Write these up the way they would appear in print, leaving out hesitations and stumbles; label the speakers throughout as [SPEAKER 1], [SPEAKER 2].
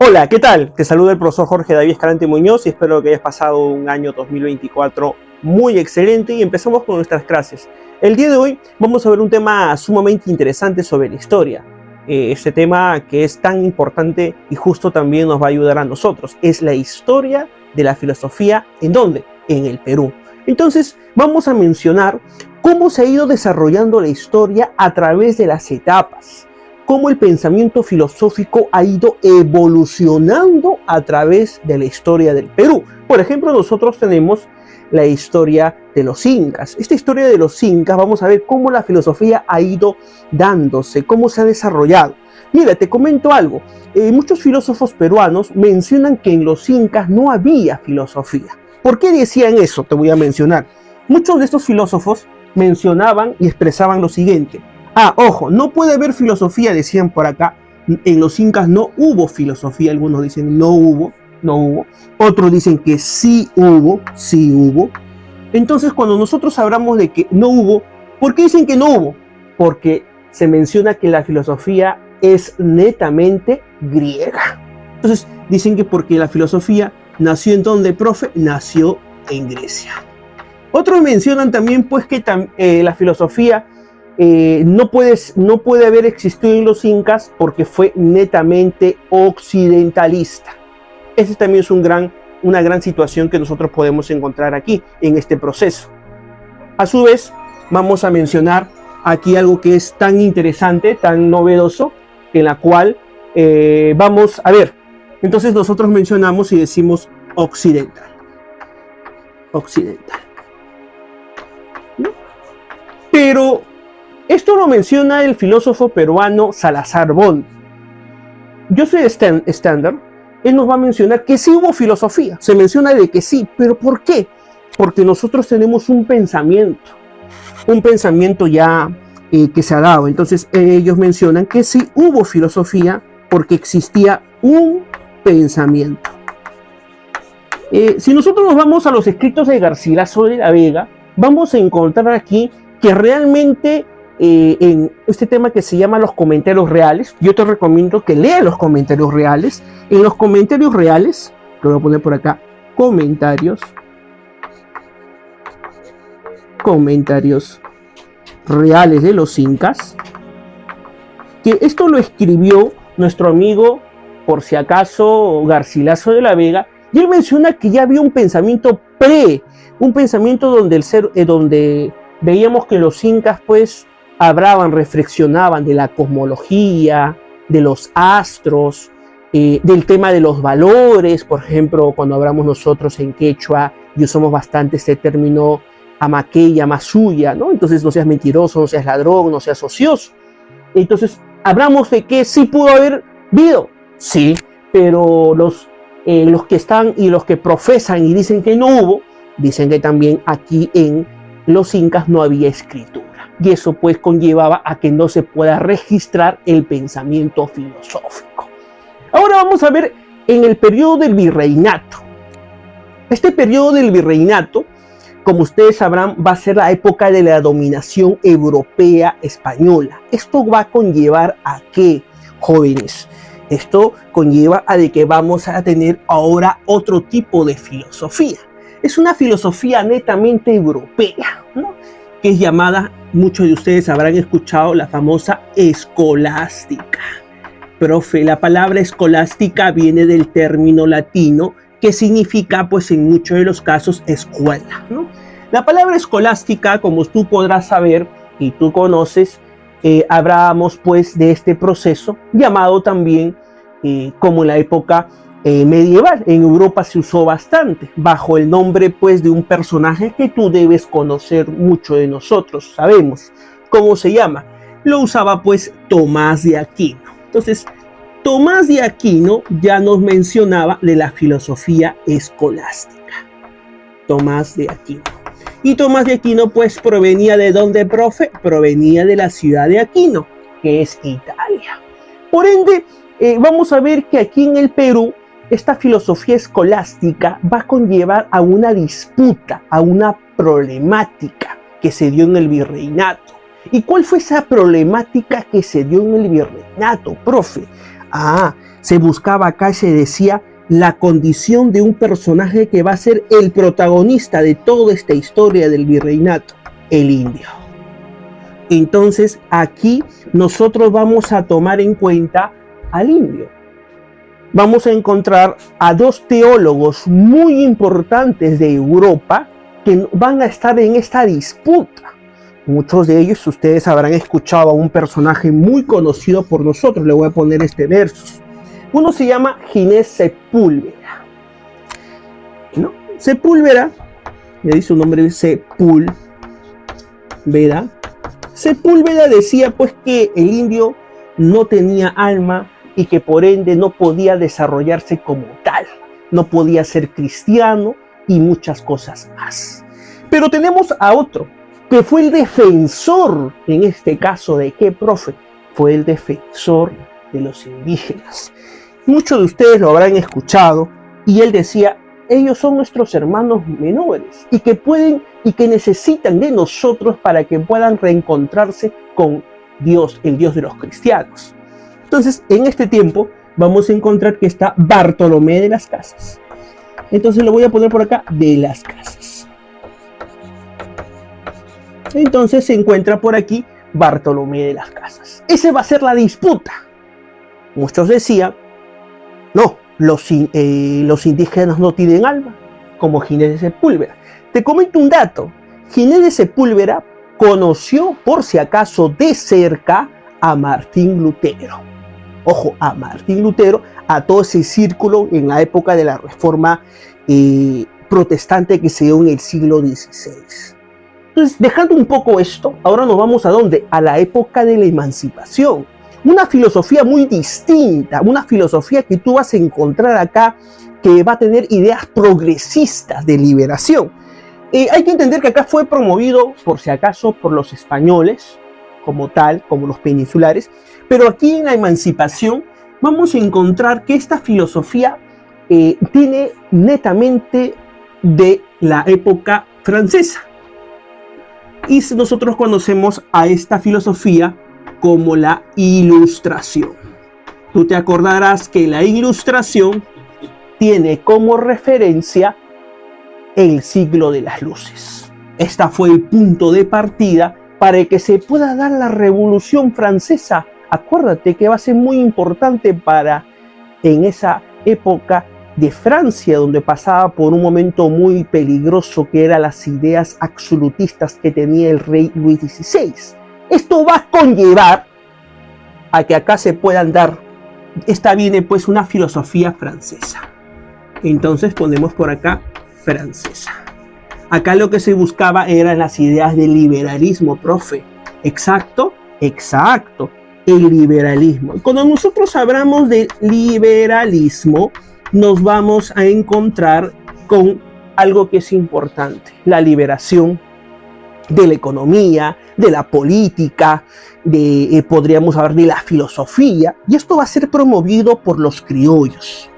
[SPEAKER 1] Hola, ¿qué tal? Te saluda el profesor Jorge David Escalante Muñoz y espero que hayas pasado un año 2024 muy excelente y empezamos con nuestras clases. El día de hoy vamos a ver un tema sumamente interesante sobre la historia. Este tema que es tan importante y justo también nos va a ayudar a nosotros. Es la historia de la filosofía. ¿En dónde? En el Perú. Entonces vamos a mencionar cómo se ha ido desarrollando la historia a través de las etapas. Cómo el pensamiento filosófico ha ido evolucionando a través de la historia del Perú. Por ejemplo, nosotros tenemos la historia de los incas. Esta historia de los incas, vamos a ver cómo la filosofía ha ido dándose, cómo se ha desarrollado. Mira, te comento algo. Muchos filósofos peruanos mencionan que en los incas no había filosofía. ¿Por qué decían eso? Te voy a mencionar. Muchos de estos filósofos mencionaban y expresaban lo siguiente. Ojo, no puede haber filosofía, decían por acá. En los incas no hubo filosofía. Algunos dicen no hubo. Otros dicen que sí hubo. Entonces, cuando nosotros hablamos de que no hubo, ¿por qué dicen que no hubo? Porque se menciona que la filosofía es netamente griega. Entonces, dicen que porque la filosofía nació en donde, profe, nació en Grecia. Otros mencionan también, pues, que la filosofía no puede haber existido en los incas porque fue netamente occidentalista. Esa también es una gran situación que nosotros podemos encontrar aquí en este proceso. A su vez, vamos a mencionar aquí algo que es tan interesante, tan novedoso, en la cual vamos a ver. Entonces nosotros mencionamos y decimos occidental. ¿No? Pero esto lo menciona el filósofo peruano Salazar Bond. Yo soy estándar. Él nos va a mencionar que sí hubo filosofía. Se menciona de que sí, pero ¿por qué? Porque nosotros tenemos un pensamiento ya que se ha dado. Entonces ellos mencionan que sí hubo filosofía porque existía un pensamiento. Si nosotros nos vamos a los escritos de Garcilaso de la Vega, vamos a encontrar aquí que realmente en este tema que se llama los comentarios reales, yo te recomiendo que leas los comentarios reales. En los comentarios reales, lo voy a poner por acá, comentarios reales de los incas, que esto lo escribió nuestro amigo, por si acaso, Garcilaso de la Vega, y él menciona que ya había un pensamiento donde veíamos que los incas pues hablaban, reflexionaban de la cosmología, de los astros, del tema de los valores. Por ejemplo, cuando hablamos nosotros en quechua y usamos bastante este término amaqueya, masuya, ¿no? Entonces no seas mentiroso, no seas ladrón, no seas ocioso. Entonces hablamos de que sí pudo haber habido, sí, pero los que están y los que profesan y dicen que no hubo, dicen que también aquí en los incas no había escritura. Y eso pues conllevaba a que no se pueda registrar el pensamiento filosófico. Ahora vamos a ver en el periodo del virreinato. Este periodo del virreinato, como ustedes sabrán, va a ser la época de la dominación europea española. Esto va a conllevar a qué, jóvenes. Esto conlleva a de que vamos a tener ahora otro tipo de filosofía. Es una filosofía netamente europea, ¿no? Que es llamada, muchos de ustedes habrán escuchado, la famosa escolástica. Profe, la palabra escolástica viene del término latino que significa, pues en muchos de los casos, escuela, ¿no? La palabra escolástica, como tú podrás saber y tú conoces, hablábamos pues de este proceso llamado también como en la época medieval. En Europa se usó bastante bajo el nombre pues de un personaje que tú debes conocer, mucho de nosotros sabemos cómo se llama. Lo usaba pues Tomás de Aquino. Entonces Tomás de Aquino ya nos mencionaba de la filosofía escolástica. Tomás de Aquino. Y Tomás de Aquino pues provenía de ¿dónde, profe? Provenía de la ciudad de Aquino, que es Italia. Por ende, vamos a ver que aquí en el Perú esta filosofía escolástica va a conllevar a una disputa, a una problemática que se dio en el virreinato. ¿Y cuál fue esa problemática que se dio en el virreinato, profe? se buscaba acá y se decía la condición de un personaje que va a ser el protagonista de toda esta historia del virreinato, el indio. Entonces aquí nosotros vamos a tomar en cuenta al indio. Vamos a encontrar a dos teólogos muy importantes de Europa que van a estar en esta disputa. Muchos de ellos ustedes habrán escuchado a un personaje muy conocido por nosotros. Le voy a poner este verso. Uno se llama Ginés Sepúlveda, ¿no? Sepúlveda, le dice un nombre, Sepúlveda. Sepúlveda decía pues que el indio no tenía alma y que por ende no podía desarrollarse como tal, no podía ser cristiano y muchas cosas más. Pero tenemos a otro, que fue el defensor, en este caso, ¿de qué, profe? Fue el defensor de los indígenas. Muchos de ustedes lo habrán escuchado, y él decía, ellos son nuestros hermanos menores, y que pueden, y que necesitan de nosotros para que puedan reencontrarse con Dios, el Dios de los cristianos. Entonces, en este tiempo, vamos a encontrar que está Bartolomé de las Casas. Entonces lo voy a poner por acá, de las Casas. Entonces se encuentra por aquí Bartolomé de las Casas. Esa va a ser la disputa. Muchos decían, no, los indígenas no tienen alma, como Ginés de Sepúlveda. Te comento un dato. Ginés de Sepúlveda conoció, por si acaso, de cerca a Martín Lutero. Ojo, a Martín Lutero, a todo ese círculo en la época de la Reforma protestante que se dio en el siglo XVI. Entonces, dejando un poco esto, ahora nos vamos a ¿dónde? A la época de la emancipación. Una filosofía muy distinta, una filosofía que tú vas a encontrar acá que va a tener ideas progresistas de liberación. Hay que entender que acá fue promovido, por si acaso, por los españoles, como tal, como los peninsulares, pero aquí en la emancipación vamos a encontrar que esta filosofía tiene netamente de la época francesa. Y nosotros conocemos a esta filosofía como la Ilustración. Tú te acordarás que la Ilustración tiene como referencia el siglo de las luces. Este fue el punto de partida para que se pueda dar la Revolución Francesa. Acuérdate que va a ser muy importante para en esa época de Francia, donde pasaba por un momento muy peligroso que eran las ideas absolutistas que tenía el rey Luis XVI. Esto va a conllevar a que acá se puedan dar, esta viene pues una filosofía francesa. Entonces ponemos por acá francesa. Acá lo que se buscaba eran las ideas del liberalismo, profe. Exacto, exacto, el liberalismo. Cuando nosotros hablamos de liberalismo, nos vamos a encontrar con algo que es importante, la liberación de la economía, de la política, podríamos hablar de la filosofía, y esto va a ser promovido por los criollos.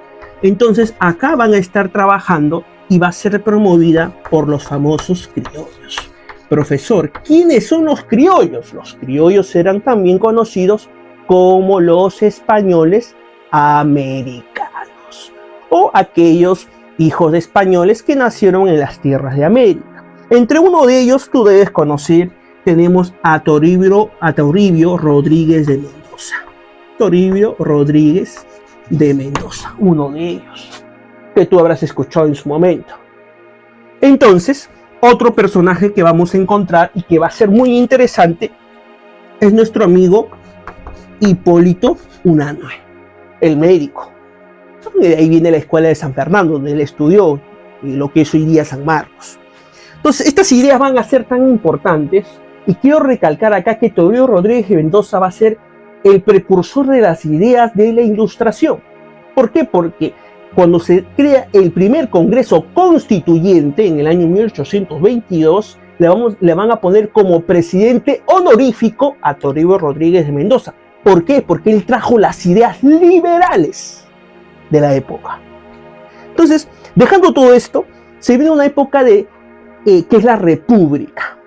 [SPEAKER 1] Entonces acá van a estar trabajando y va a ser promovida por los famosos criollos. Profesor, ¿quiénes son los criollos? Los criollos eran también conocidos como los españoles americanos, o aquellos hijos de españoles que nacieron en las tierras de América. Entre uno de ellos tú debes conocer, tenemos a Toribio Rodríguez de Mendoza. Toribio Rodríguez de Mendoza, uno de ellos, que tú habrás escuchado en su momento. Entonces, otro personaje que vamos a encontrar y que va a ser muy interesante es nuestro amigo Hipólito Unanue, el médico. De ahí viene la escuela de San Fernando, donde él estudió lo que es hoy día San Marcos. Entonces, estas ideas van a ser tan importantes, y quiero recalcar acá que Toribio Rodríguez de Mendoza va a ser el precursor de las ideas de la Ilustración. ¿Por qué? Porque cuando se crea el primer Congreso Constituyente en el año 1822, le van a poner como presidente honorífico a Toribio Rodríguez de Mendoza. ¿Por qué? Porque él trajo las ideas liberales de la época. Entonces, dejando todo esto, se viene una época que es la República.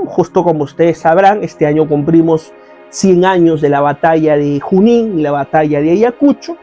[SPEAKER 1] Justo como ustedes sabrán, este año cumplimos 100 años de la batalla de Junín y la batalla de Ayacucho,